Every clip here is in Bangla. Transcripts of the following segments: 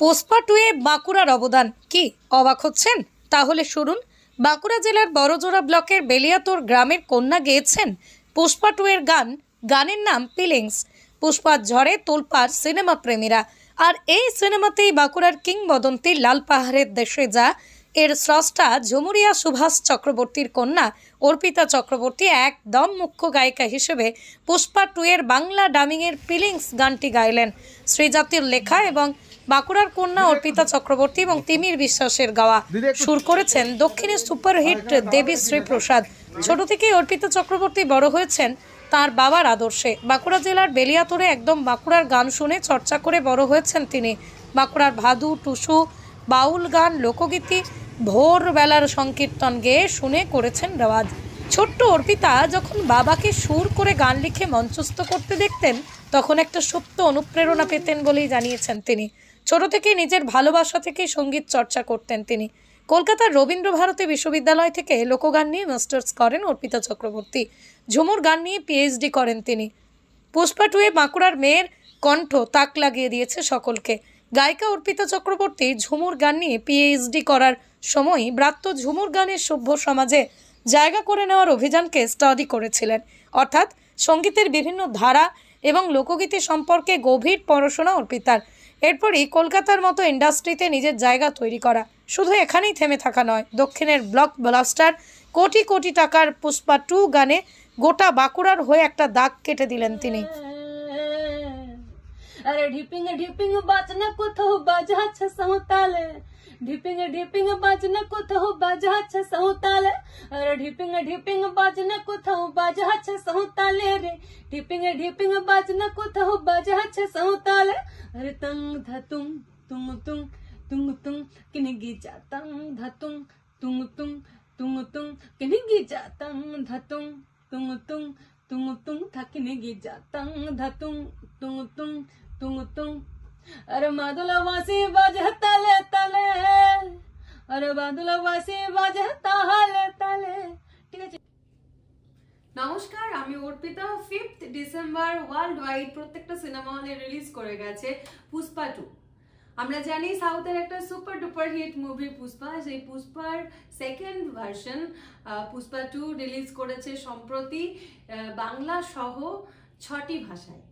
পুষ্পা টুয়ে বাঁকুড়ার অবদান কি অবাক হচ্ছেন? তাহলে শুনুন। বাঁকুড়া জেলার বড়জোড়া ব্লকের বেলিয়াতোর গ্রামের কন্যা গেয়েছেন পুষ্পা টুয়ের গান। গানের নাম ফিলিংস। পুষ্পার ঝড়ে তোলপাড় সিনেমা প্রেমীরা। আর এই সিনেমাতেই বাঁকুড়ার কিংবদন্তি লাল পাহাড়ের দেশে যা এর স্রষ্টা ঝুমুরিয়া সুভাষ চক্রবর্তীর কন্যা অর্পিতা চক্রবর্তী একদম মুখ্য গায়িকা হিসেবে পুষ্পা টুয়ের বাংলা ডাবিংয়ের ফিলিংস গানটি গাইলেন। শ্রীজাতির লেখা এবং বাঁকুড়ার কন্যা অর্পিতা চক্রবর্তী এবং তিমির বিশ্বাসের গাওয়া। সুর করেছেন দক্ষিণের সুপারহিট দেবী শ্রী প্রসাদ। ছোট থেকেই অর্পিতা চক্রবর্তী বড় হয়েছেন তার বাবার আদর্শে। বাঁকুড়া জেলার বেলিয়াতোরে একদম বাঁকুড়ার গান শুনে চর্চা করে বড় হয়েছেন তিনি। বাঁকুড়ার ভাদু, টুসু, বাউল গান, লোকগীতি, ভোরবেলার সংকীর্তন গেয়ে শুনে করেছেন রেওয়াজ। ছোট্ট অর্পিতা যখন বাবাকে সুর করে গান লিখে মঞ্চস্থ করতে দেখতেন তখন একটা সুপ্ত অনুপ্রেরণা পেতেন বলেই জানিয়েছেন তিনি। ছোট থেকে নিজের ভালোবাসা থেকে সঙ্গীত চর্চা করতেন তিনি। কলকাতার রবীন্দ্রভারতী বিশ্ববিদ্যালয় থেকে লোকগান নিয়ে মাস্টার্স করেন অর্পিতা চক্রবর্তী। ঝুমুর গান নিয়ে পিএইচডি করেন তিনি। পুষ্পা টুয়ে বাঁকুড়ার মেয়ের কণ্ঠ তাক লাগিয়ে দিয়েছে সকলকে। গায়িকা অর্পিতা চক্রবর্তী ঝুমুর গান নিয়ে পিএইচডি করার সময় ব্রাত্য ঝুমুর গানের সভ্য সমাজে জায়গা করে নেওয়ার অভিযানকে স্টাডি করেছিলেন। অর্থাৎ সঙ্গীতের বিভিন্ন ধারা এবং লোকগীতি সম্পর্কে গভীর পড়াশোনা অর্পিতার। এরপরই কলকাতার মতো ইন্ডাস্ট্রিতে নিজের জায়গা তৈরি করা। শুধু এখানেই থেমে থাকা নয়, দক্ষিণের ব্লকবাস্টার কোটি কোটি টাকার পুষ্পা টু গানে গোটা বাঁকুড়ার হয়ে একটা দাগ কেটে দিলেন তিনি। अरे ढिपिंग ढिपिंग बाजना कोथो बाजा छ सौताले ढिपिंग ढिपिंग बाजना कोथो बाजा छ सौताले अरे ढिपिंग ढिपिंग बाजना कोथो बाजा छ सौताले रे ढिपिंग ढिपिंग बाजना कोथो बाजा छ सौताले अरे तंग धतुंग तुंग तुंग तुंग तुंग किनगी जातंग धतुंग तुंग तुंग तुंग तुंग किनगी जातंग धतुंग तुंग तुंग तुंग तुंग थकिनगी जातंग धतुंग तुंग तुंग तुंग तुंग अरे मादुला वासी बाजे ताले ताले अरे बादुला वासी बाजे ताले ताले। ঠিক আছে। নমস্কার, আমি Arpita. 5th December world wide প্রত্যেকটা সিনেমা হলে রিলিজ করে গেছে পুষ্পা 2। আমরা জানি সাউথের একটা super duper hit movie Pushpa, সেই পুষ্পার সেকেন্ড ভার্সন পুষ্পা 2 রিলিজ করেছে সম্প্রতি বাংলা সহ 6টি ভাষায়।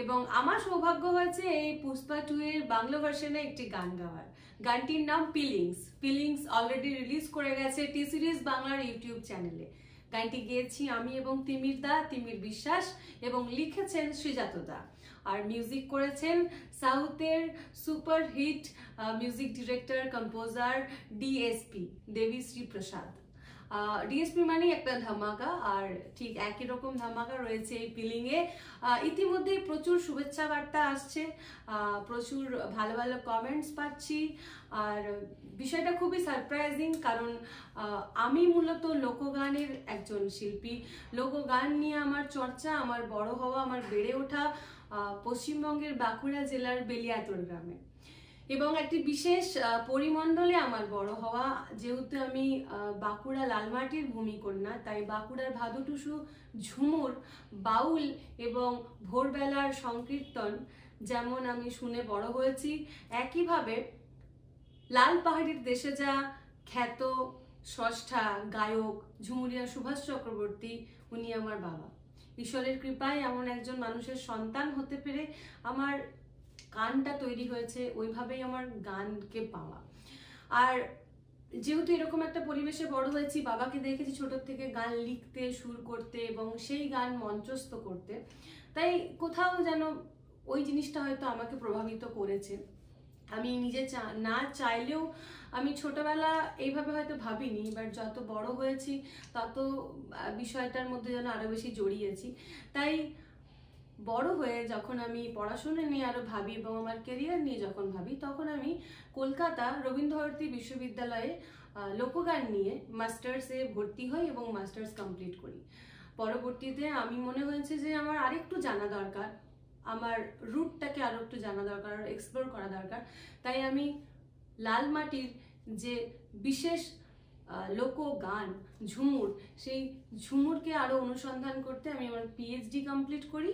এবং আমার সৌভাগ্য হয়েছে এই পুষ্পা 2 এর বাংলা ভার্সনে একটি গান গাওয়ার। গানটির নাম ফিলিংস। ফিলিংস অলরেডি রিলিজ করে গেছে টি সিরিজ বাংলার ইউটিউব চ্যানেলে। গানটি গেয়েছি আমি এবং তিমির বিশ্বাস, এবং লিখেছেন শ্রীজাতদা। আর মিউজিক করেছেন সাউথের super hit music director composer DSP Devi Sri Prasad. DSP মানে একটা ধামাকা, আর ঠিক একই রকম ধামাকা রয়েছে এই ফিলিংয়ে। ইতিমধ্যেই প্রচুর শুভেচ্ছা বার্তা আসছে, প্রচুর ভালো ভালো কমেন্টস পাচ্ছি। আর বিষয়টা খুবই সারপ্রাইজিং, কারণ আমি মূলত লোকগানের একজন শিল্পী। লোকগান নিয়ে আমার চর্চা, আমার বড় হওয়া, আমার বেড়ে ওঠা পশ্চিমবঙ্গের বাঁকুড়া জেলার বেলিয়াতোর গ্রামে, এবং একটি বিশেষ পরিমণ্ডলে আমার বড় হওয়া। যেহেতু আমি বাঁকুড়া লালমাটির ভূমিকন্যা, তাই বাঁকুড়ার ভাদু, টুসু, ঝুমুর, বাউল এবং ভোরবেলার সংকীর্তন যেমন আমি শুনে বড় হয়েছি, একইভাবে লাল পাহাড়ির দেশে যা খ্যাত স্রষ্টা গায়ক ঝুমুরিয়া সুভাষ চক্রবর্তী, উনি আমার বাবা। ঈশ্বরের কৃপায় এমন একজন মানুষের সন্তান হতে পেরে আমার গানটা তৈরি হয়েছে, ওইভাবেই আমার গানকে পাওয়া। আর যেহেতু এরকম একটা পরিবেশে বড় হয়েছি, বাবাকে দেখেছি ছোট থেকে গান লিখতে, সুর করতে এবং সেই গান মঞ্চস্থ করতে, তাই কোথাও যেন ওই জিনিসটা হয়তো আমাকে প্রভাবিত করেছে। আমি নিজে না চাইলেও আমি ছোটবেলা এইভাবে হয়তো ভাবিনি, বাট যত বড় হয়েছি তত বিষয়টার মধ্যে যেন আরো বেশি জড়িয়েছি। তাই বড় হয়ে যখন আমি পড়াশোনা নিয়ে আরো ভাবি এবং আমার ক্যারিয়ার নিয়ে যখন ভাবি, তখন আমি কলকাতা রবীন্দ্রভারতী বিশ্ববিদ্যালয়ে লোকগান নিয়ে মাস্টার্সে ভর্তি হই এবং মাস্টার্স কমপ্লিট করি। পরবর্তীতে আমি মনে হয়েছে যে আমার আরেকটু জানা দরকার, আমার রুটটাকে আরো একটু জানা দরকার, আর এক্সপ্লোর করা দরকার। তাই আমি লাল মাটির যে বিশেষ লোকগান ঝুমুর, সেই ঝুমুরকে আরো অনুসন্ধান করতে আমি আমার পিএইচডি কমপ্লিট করি।